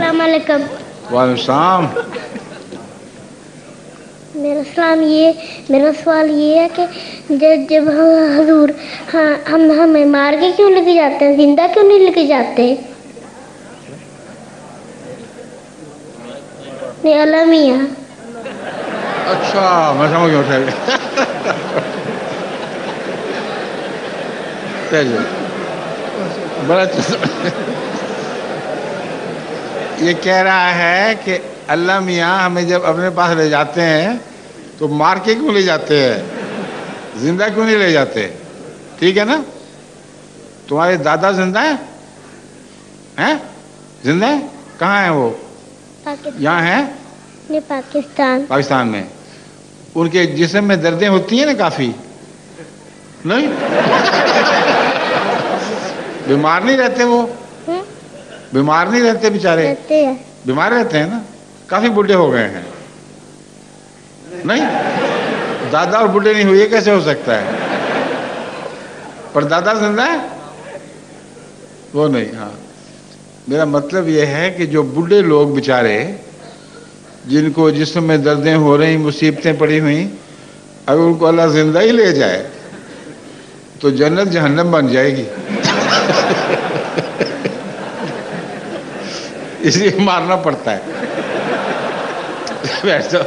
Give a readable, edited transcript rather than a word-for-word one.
अस्सलाम वालेकुम। वालेकुम सलाम। मेरा सवाल ये है कि जब हजूर हम हमें मार के क्यों लेके जाते हैं, जिंदा क्यों नहीं लेके जाते? नहीं अल्लाह मियाँ। अच्छा मैं समझ गया। चलिए बड़ा ये कह रहा है कि अल्लाह मियाँ हमें जब अपने पास ले जाते हैं तो मार के क्यों ले जाते हैं, जिंदा क्यों नहीं ले जाते? ठीक है ना? तुम्हारे दादा जिंदा है? हैं? जिंदा है? कहाँ है वो? यहाँ है? नहीं पाकिस्तान में। उनके जिस्म में दर्दें होती हैं ना काफी? नहीं बीमार नहीं रहते वो? बीमार नहीं रहते बेचारे? रहते हैं। बीमार रहते हैं ना, काफी बूढ़े हो गए हैं। नहीं दादा और बूढ़े नहीं हुए कैसे हो सकता है? पर दादा जिंदा है वो नहीं। हाँ मेरा मतलब ये है कि जो बूढ़े लोग बेचारे जिनको जिस्म में दर्दें हो रही, मुसीबतें पड़ी हुई, अगर उनको अल्लाह जिंदा ही ले जाए तो जन्नत जहन्नम बन जाएगी। इसलिए मारना पड़ता है। बैठ जाओ।